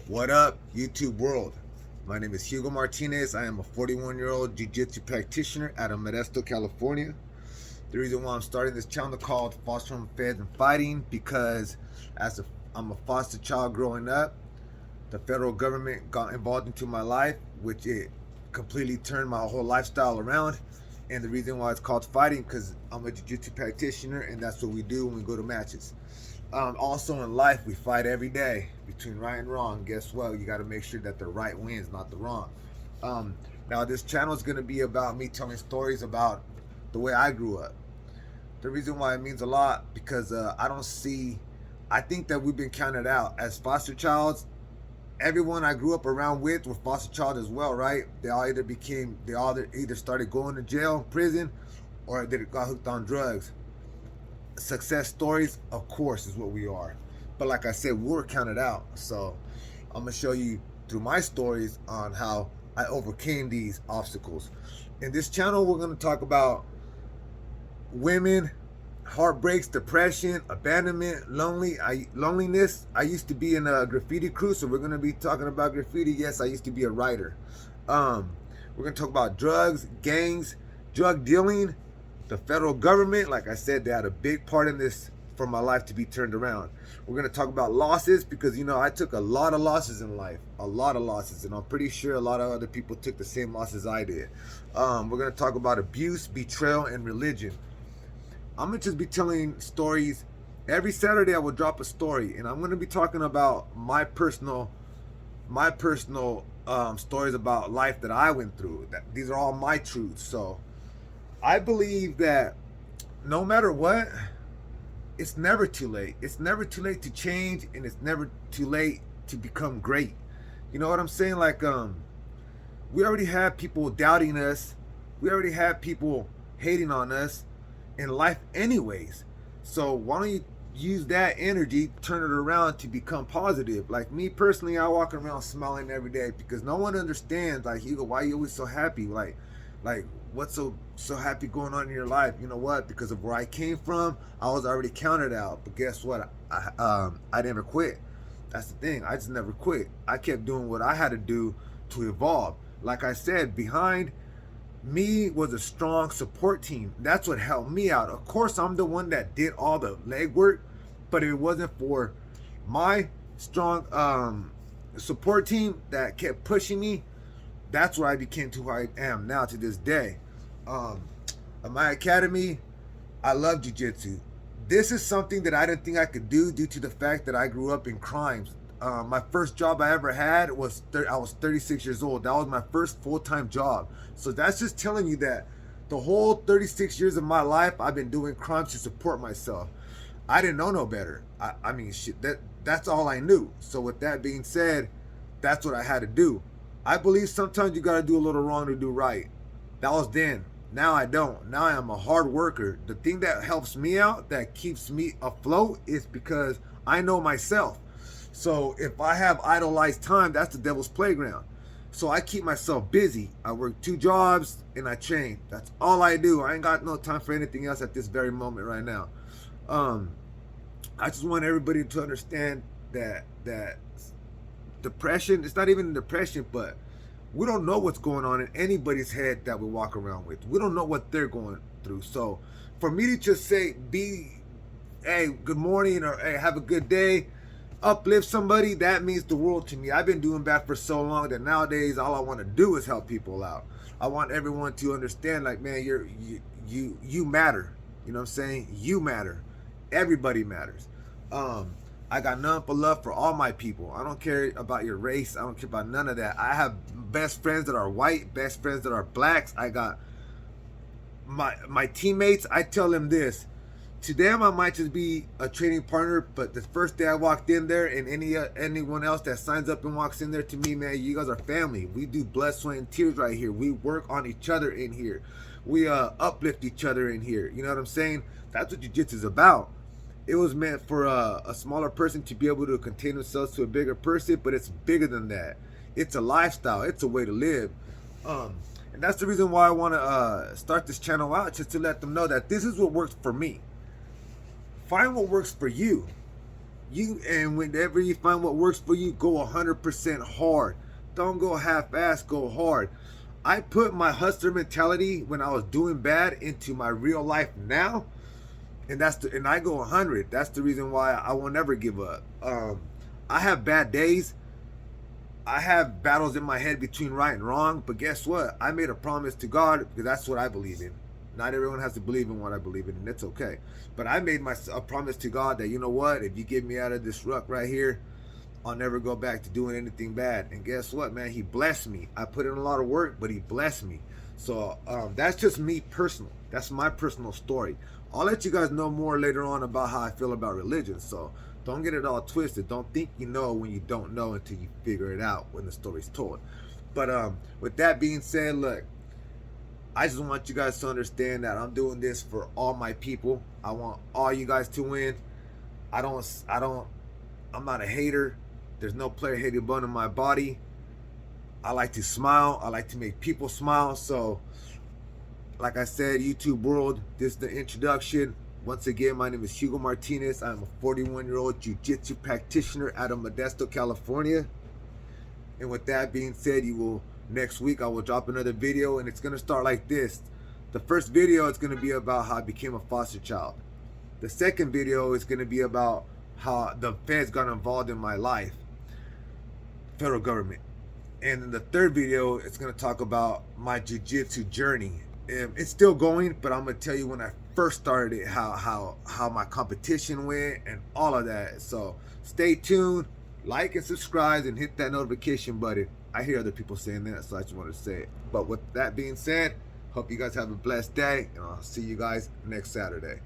What up, YouTube world? My name is Hugo Martinez. I am a 41-year-old jiu-jitsu practitioner out of Modesto, California. The reason why I'm starting this channel called Foster Home Feds and Fighting because I'm a foster child growing up, the federal government got involved into my life, which it completely turned my whole lifestyle around. And the reason why it's called fighting because I'm a jiu-jitsu practitioner and that's what we do when we go to matches. Also in life, we fight every day between right and wrong. Guess what? You got to make sure that the right wins, not the wrong. Now, this channel is going to be about me telling stories about the way I grew up. The reason why it means a lot because I think that we've been counted out as foster childs. Everyone I grew up around with were foster child as well, right? They all either started going to jail, prison, or they got hooked on drugs. Success stories, of course, is what we are. But like I said, we were counted out. So I'm gonna show you through my stories on how I overcame these obstacles. In this channel, we're gonna talk about women, heartbreaks, depression, abandonment, loneliness. I used to be in a graffiti crew, so we're gonna be talking about graffiti. Yes, I used to be a writer. We're gonna talk about drugs, gangs, drug dealing, the federal government. Like I said, they had a big part in this for my life to be turned around. We're gonna talk about losses because I took a lot of losses in life, a lot of losses, and I'm pretty sure a lot of other people took the same losses I did. We're gonna talk about abuse, betrayal, and religion. I'm gonna just be telling stories. Every Saturday I will drop a story, and I'm gonna be talking about my personal stories about life that I went through. These are all my truths. So I believe that no matter what, it's never too late. It's never too late to change, and it's never too late to become great. You know what I'm saying? Like, we already have people doubting us. We already have people hating on us in life anyways. So why don't you use that energy, turn it around to become positive? Like me personally, I walk around smiling every day because no one understands, like, Hugo, why are you always so happy? Like what's so happy going on in your life? You know what? Because of where I came from, I was already counted out. But guess what? I never quit. That's the thing. I just never quit. I kept doing what I had to do to evolve. Like I said, behind me was a strong support team. That's what helped me out. Of course, I'm the one that did all the legwork, but if it wasn't for my strong support team that kept pushing me, that's where I became to who I am now to this day. At my academy, I love jiu-jitsu. This is something that I didn't think I could do due to the fact that I grew up in crimes. My first job I ever had was I was 36 years old. That was my first full-time job. So that's just telling you that the whole 36 years of my life, I've been doing crimes to support myself. I didn't know no better. I mean, shit, that's all I knew. So with that being said, that's what I had to do. I believe sometimes you got to do a little wrong to do right. That was then. Now I don't. Now I am a hard worker. The thing that helps me out, that keeps me afloat, is because I know myself. So if I have idolized time, that's the devil's playground. So I keep myself busy. I work 2 jobs and I train. That's all I do. I ain't got no time for anything else at this very moment right now. I just want everybody to understand that depression, it's not even depression, but we don't know what's going on in anybody's head that we walk around with. We don't know what they're going through. So for me to just say, hey, good morning, or hey, have a good day, uplift somebody, that means the world to me. I've been doing that for so long that nowadays all I want to do is help people out. I want everyone to understand, like, man, you matter. You know what I'm saying? You matter. Everybody matters. I got none but love for all my people. I don't care about your race. I don't care about none of that. I have best friends that are white, best friends that are blacks. I got my teammates. I tell them this. To them, I might just be a training partner, but the first day I walked in there, and anyone else that signs up and walks in there, to me, man, you guys are family. We do blood, sweat, and tears right here. We work on each other in here. We uplift each other in here. You know what I'm saying? That's what jiu-jitsu is about. It was meant for a smaller person to be able to contain themselves to a bigger person, but it's bigger than that. It's a lifestyle. It's a way to live. And that's the reason why I want to start this channel out, just to let them know that this is what works for me. Find what works for you. And whenever you find what works for you, go 100% hard. Don't go half-ass, go hard. I put my hustler mentality when I was doing bad into my real life now, and and I go 100. That's the reason why I will never give up. I have bad days. I have battles in my head between right and wrong, but guess what? I made a promise to God because that's what I believe in. Not everyone has to believe in what I believe in, and it's okay. But I made a promise to God that, you know what? If you get me out of this rut right here, I'll never go back to doing anything bad. And guess what, man? He blessed me. I put in a lot of work, but he blessed me. So that's just me personal. That's my personal story. I'll let you guys know more later on about how I feel about religion. So don't get it all twisted. Don't think you know when you don't know until you figure it out when the story's told. But with that being said, look, I just want you guys to understand that I'm doing this for all my people. I want all you guys to win. I'm not a hater. There's no player hating bone in my body. I like to smile. I like to make people smile. So, like I said, YouTube world, this is the introduction. Once again, my name is Hugo Martinez. I'm a 41-year-old jiu-jitsu practitioner out of Modesto, California. And with that being said, next week I will drop another video, and it's going to start like this. The first video is going to be about how I became a foster child. The second video is going to be about how the feds got involved in my life, federal government. And then the third video is going to talk about my jiu-jitsu journey. It's still going, but I'm going to tell you when I first started it, how my competition went and all of that. So stay tuned, like and subscribe, and hit that notification button. I hear other people saying that, so I just wanted to say it. But with that being said, hope you guys have a blessed day, and I'll see you guys next Saturday.